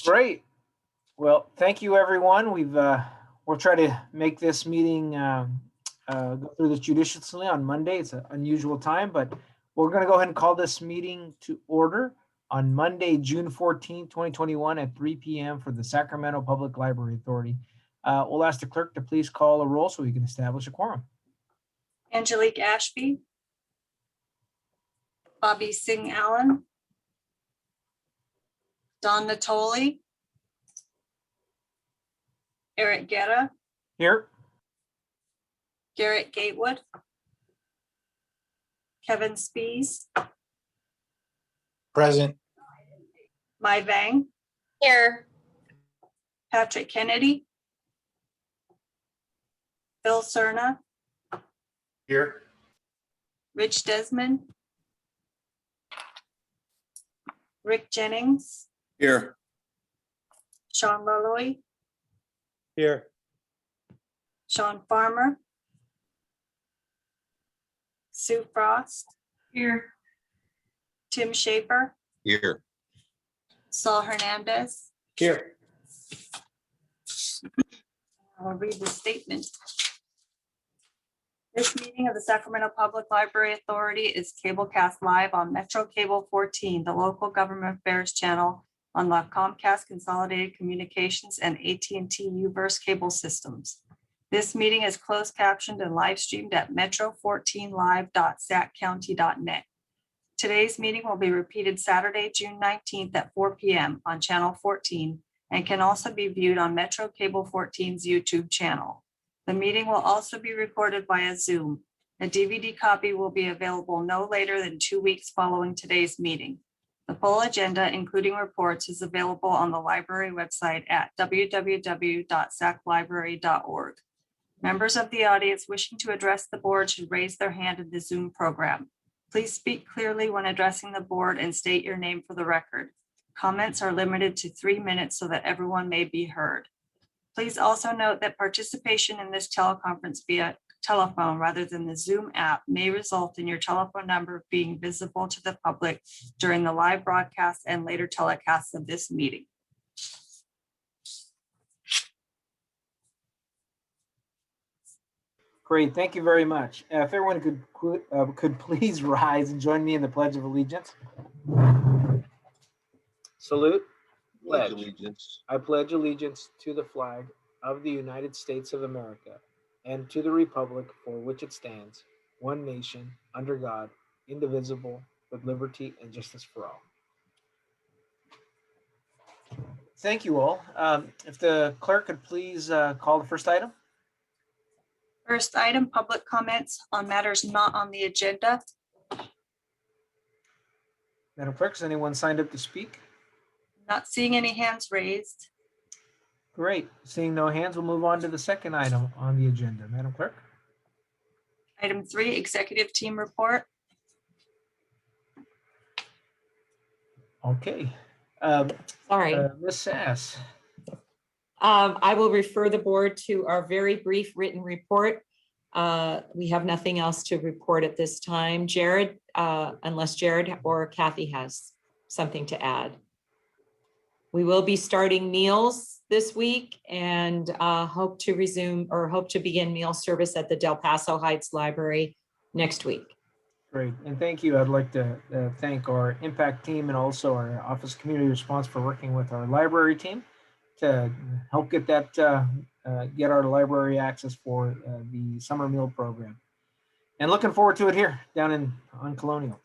Great. Well, thank you, everyone. We'll try to make this meeting go through this judiciously on Monday. It's an unusual time, but we're going to go ahead and call this meeting to order on Monday, June 14th, 2021 at 3 p.m. for the Sacramento Public Library Authority. We'll ask the clerk to please call a roll so we can establish a quorum. Angelique Ashby, Bobby Singh Allen, Don Natoli, Eric Guerra, Here. Garrett Gatewood, Kevin Spees, Present. Mai Vang, Here. Patrick Kennedy, Phil Cerna, Here. Rich Desmond, Rick Jennings, Here. Sean Loloy, Here. Sean Farmer, Sue Frost, Here. Tim Schaefer, Here. Saul Hernandez. Here. I'll read the statement. This meeting of the Sacramento Public Library Authority is cablecast live on Metro Cable 14, the local government affairs channel on the Comcast Consolidated Communications and AT&T Uverse cable systems. This meeting is closed captioned and live streamed at metro14live.saccounty.net. Today's meeting will be repeated Saturday, June 19th at 4 p.m. on channel 14 and can also be viewed on Metro Cable 14's YouTube channel. The meeting will also be recorded via Zoom. A DVD copy will be available no later than 2 weeks following today's meeting. The full agenda, including reports, is available on the library website at www.saclibrary.org. Members of the audience wishing to address the board should raise their hand in the Zoom program. Please speak clearly when addressing the board and state your name for the record. Comments are limited to 3 minutes so that everyone may be heard. Please also note that participation in this teleconference via telephone rather than the Zoom app may result in your telephone number being visible to the public during the live broadcast and later telecasts of this meeting. Great, thank you very much. If everyone could please rise and join me in the Pledge of Allegiance. Salute. Pledge allegiance. I pledge allegiance to the flag of the United States of America and to the republic for which it stands, one nation, under God, indivisible, with liberty and justice for all. Thank you all. If the clerk could please call the first item. First item, public comments on matters not on the agenda. Madam Clerk, is anyone signed up to speak? Not seeing any hands raised. Great. Seeing no hands, we'll move on to the second item on the agenda. Madam Clerk. Item 3, executive team report. Okay. Sorry. Ms. Sass. I will refer the board to our very brief written report. We have nothing else to report at this time. Jared, unless Jared or Kathy has something to add. We will be starting meals this week and hope to begin meal service at the Del Paso Heights Library next week. Great, and thank you. I'd like to thank our impact team and also our Office of Community Response for working with our library team to help get that get our library access for the summer meal program. And looking forward to it here down on Colonial.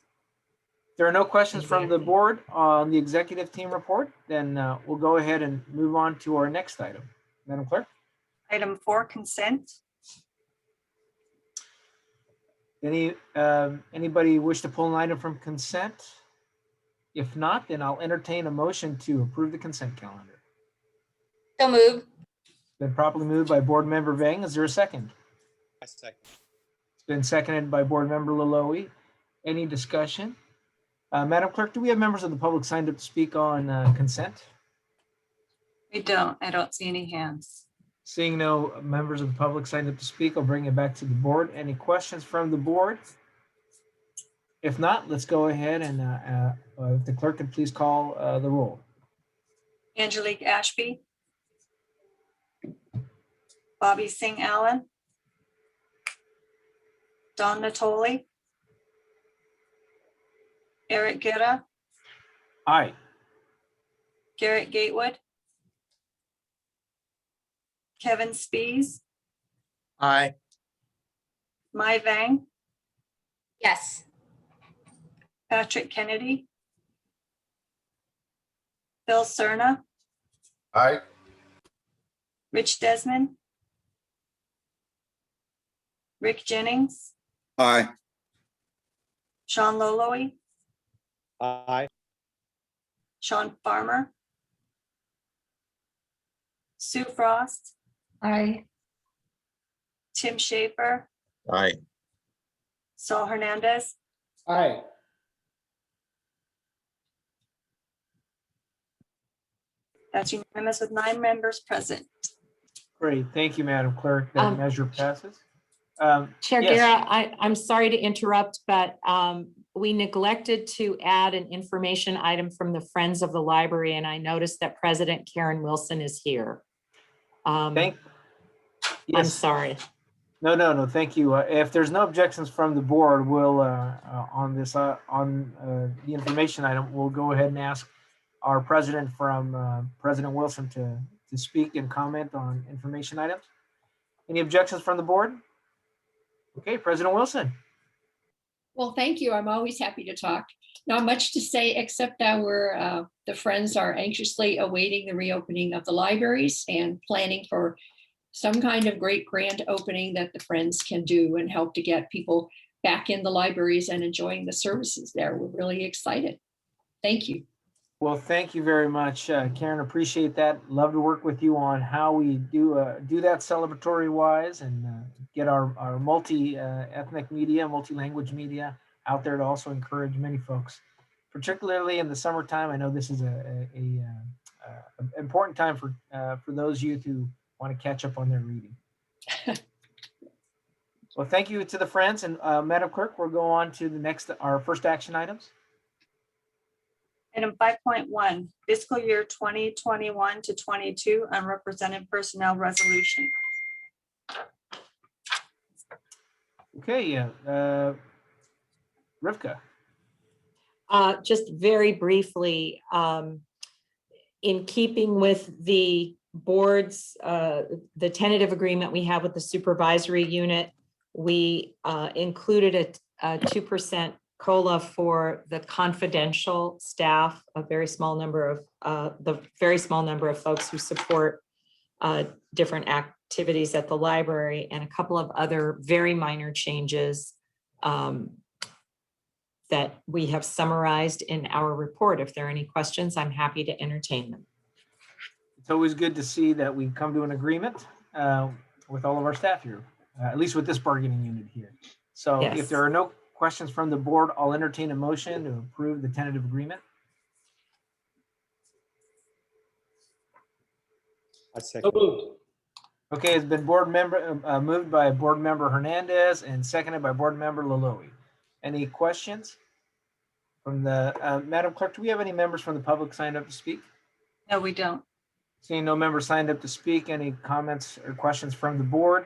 If there are no questions from the board on the executive team report, then we'll go ahead and move on to our next item. Madam Clerk. Item 4, consent. Anybody wish to pull an item from consent? If not, then I'll entertain a motion to approve the consent calendar. So moved. Been properly moved by Board Member Vang. Is there a second? A second. It's been seconded by Board Member Laloe. Any discussion? Madam Clerk, do we have members of the public signed up to speak on consent? We don't. I don't see any hands. Seeing no members of the public signed up to speak, I'll bring it back to the board. Any questions from the board? If not, let's go ahead and if the clerk could please call the roll. Angelique Ashby, Bobby Singh Allen, Don Natoli, Eric Guerra, Aye. Garrett Gatewood, Kevin Spies, Aye. Mai Vang, Yes. Patrick Kennedy, Bill Cerna, Aye. Rich Desmond, Rick Jennings, Aye. Sean Loloe, Aye. Sean Farmer, Sue Frost, Aye. Tim Schaefer, Aye. Saul Hernandez, Aye. that's unanimous with 9 members present. Great. Thank you, Madam Clerk. That Um, measure passes. Chair Yes. Guerra, I'm sorry to interrupt, but we neglected to add an information item from the Friends of the Library, and I noticed that President Karen Wilson is here. Thank. I'm Yes. sorry. No. Thank you. If there's no objections from the board, we'll on this on the information item, we'll go ahead and ask our president from President Wilson to speak and comment on information items. Any objections from the board? Okay, President Wilson. Well, thank you. I'm always happy to talk. Not much to say, except the Friends are anxiously awaiting the reopening of the libraries and planning for some kind of great grand opening that the Friends can do and help to get people back in the libraries and enjoying the services there. We're really excited. Thank you. Well, thank you very much, Karen. Appreciate that. Love to work with you on how we do that celebratory wise and get our multi ethnic media, multi-language media out there to also encourage many folks, particularly in the summertime. I know this is a important time for those youth who want to catch up on their reading. Well, thank you to the Friends, and Madam Clerk, we'll go on to our first action items. Item 5.1, fiscal year 2021 to 22 unrepresented personnel resolution. Okay, Rivka. Just very briefly, in keeping with the board's, the tentative agreement we have with the supervisory unit, we included a 2% COLA for the confidential staff, a very small number of folks who support different activities at the library, and a couple of other very minor changes that we have summarized in our report. If there are any questions, I'm happy to entertain them. It's always good to see that we come to an agreement with all of our staff here, at least with this bargaining unit here. So Yes. if there are no questions from the board, I'll entertain a motion to approve the tentative agreement. I second. Okay, it's been moved by board member Hernandez and seconded by board member Loloe. Any questions from the Madam Clerk? Do we have any members from the public signed up to speak? No, we don't. Seeing no members signed up to speak, any comments or questions from the board?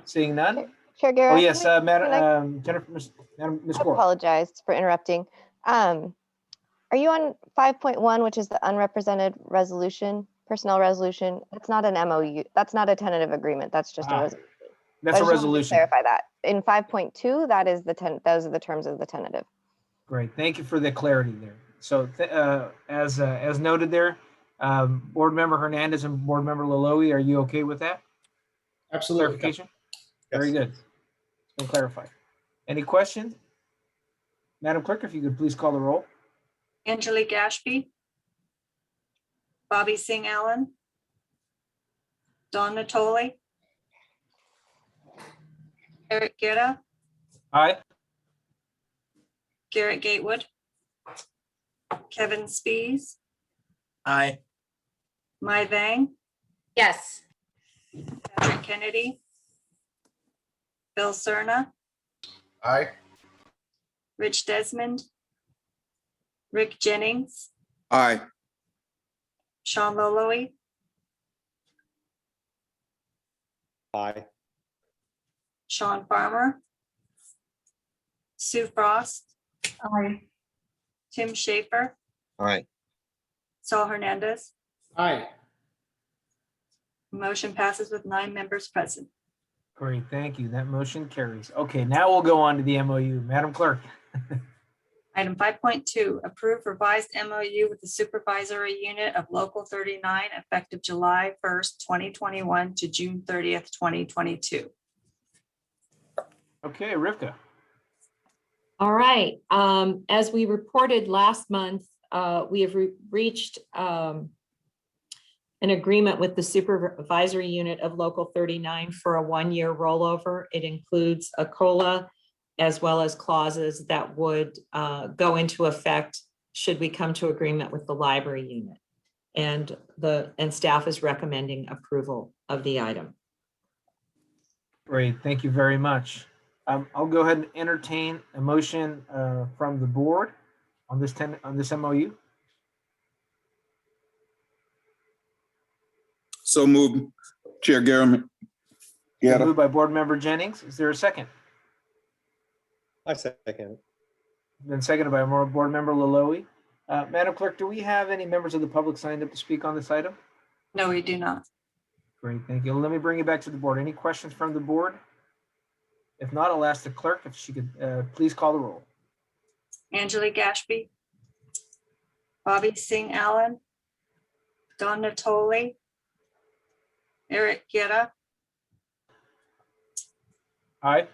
Seeing none. Chair Guerra. Oh yes, can Madam Jennifer, Ms. I Gore. apologize for interrupting. Are you on 5.1, which is the unrepresented resolution, personnel resolution? That's not an MOU. That's not a tentative agreement. That's just a resolution. That's a I just wanted to resolution. clarify that. In 5.2, that is those are the terms of the tentative. Great, thank you for the clarity there. So as noted there, board member Hernandez and board member Loloe, are you okay with that? Absolutely. Clarification? Yes. Very good. It's been clarified. Any questions? Madam Clerk, if you could please call the roll. Angelique Ashby, Bobby Singh Allen, Don Natoli, Eric Guerra, Aye. Garrett Gatewood, Kevin Spies, Aye. Mai Vang, Yes. Patrick Kennedy, Bill Cerna, Aye. Rich Desmond, Rick Jennings, Aye. Sean Malloy, Aye. Sean Farmer, Sue Frost, Aye. Tim Schaefer, Aye. Saul Hernandez. Aye. Motion passes with 9 members present. Great, thank you. That motion carries. Okay, now we'll go on to the MOU. Madam Clerk. Item 5.2, approve revised MOU with the supervisory unit of Local 39 effective July 1st, 2021 to June 30th, 2022. Okay, Rivka. All right, as we reported last month, we have reached an agreement with the supervisory unit of Local 39 for a 1-year rollover. It includes a COLA as well as clauses that would go into effect should we come to agreement with the library unit. And staff is recommending approval of the item. Great, thank you very much. I'll go ahead and entertain a motion from the board on this MOU. So moved, Chair Garrett. Moved by Board Member Jennings. Is there a second? I second. Then seconded by Board Member Laloe. Madam Clerk, do we have any members of the public signed up to speak on this item? No, we do not. Great, thank you. Let me bring it back to the board. Any questions from the board? If not, I'll ask the clerk if she could please call the roll. Angela Gashby, Bobby Singh Allen, Don Natoli, Eric Guerra, Aye.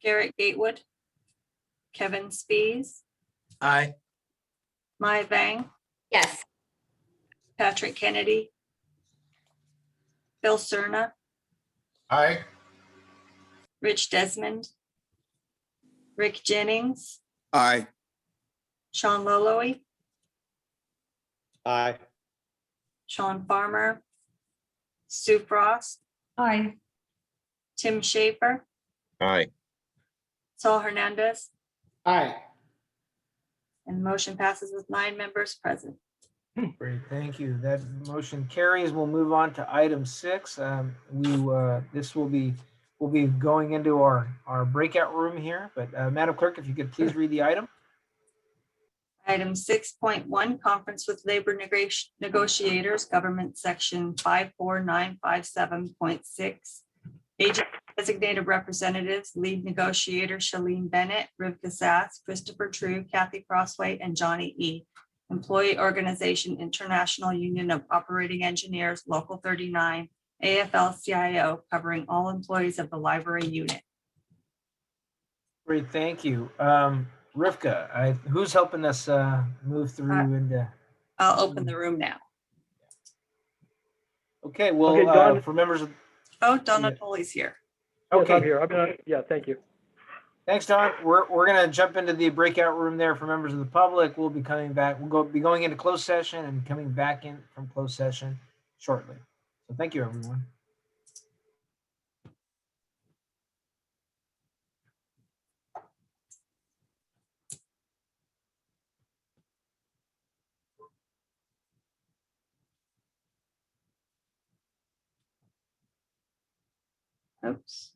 Garrett Gatewood, Kevin Spees, Aye. Mai Vang, Yes. Patrick Kennedy, Bill Cerna, Aye. Rich Desmond, Rick Jennings, Aye. Sean Loloe, Aye. Sean Farmer, Sue Frost, Aye. Tim Schaefer, Aye. Saul Hernandez, Aye. and motion passes with 9 members present. Great, thank you. That motion carries. We'll move on to item 6. We'll be going into our breakout room here, but Madam Clerk, if you could please read the item. Item 6.1, conference with labor negotiators, government section 54957.6. Agent designated representatives, lead negotiator Shalene Bennett, Rivka Sass, Christopher True, Kathy Crossway, and Johnny E. Employee Organization International Union of Operating Engineers, Local 39, AFL-CIO, covering all employees of the library unit. Great, thank you. Rivka, who's helping us move through into? I'll open the room now. Okay, well, Okay, Don. for members of, Oh, Don Natoli's here. Yes, I'm okay, here. Yeah, thank you. thanks, Don. We're gonna jump into the breakout room there for members of the public. We'll be coming back. We'll be going into closed session and coming back in from closed session shortly. So thank you, everyone. Oops.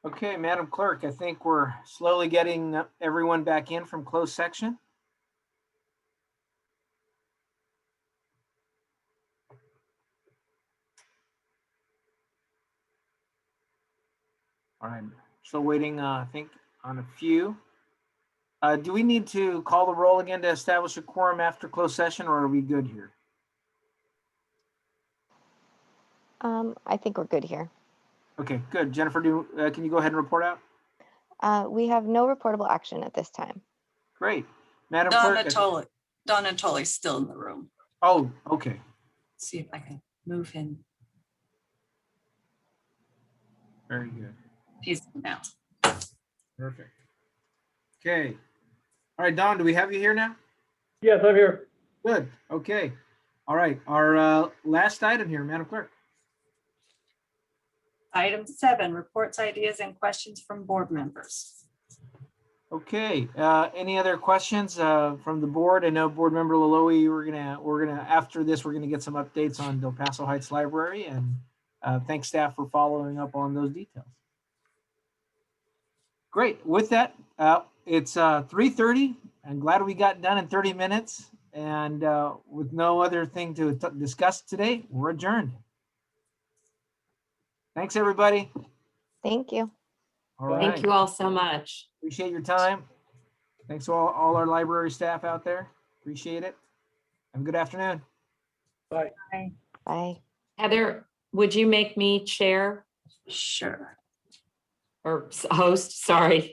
Okay, Madam Clerk, I think we're slowly getting everyone back in from closed section. All right, still waiting, I think, on a few. Do we need to call the roll again to establish a quorum after closed session, or are we good here? I think we're good here. Okay, good. Jennifer, can you go ahead and report out? We have no reportable action at this time. Great. Madam Don Clerk. Natoli, Don Natoli's still in the room. Oh, okay. See if I can move him. Very good. He's now. Perfect. Okay. All right, Don, do we have you here now? Yes, I'm here. Good. Okay. All right. Our last item here, Madam Clerk. Item 7, reports, ideas, and questions from board members. Okay. Any other questions from the board? I know Board Member Laloe, we're gonna after this, we're gonna get some updates on Del Paso Heights Library, and thanks staff for following up on those details. Great. With that, it's 3:30. I'm glad we got done in 30 minutes, and with no other thing to discuss today, we're adjourned. Thanks, everybody. Thank you. All right. Thank you all so much. Appreciate your time. Thanks to all our library staff out there. Appreciate it. Have a good afternoon. Bye. Heather, would you make me chair Sure. or host? Sorry.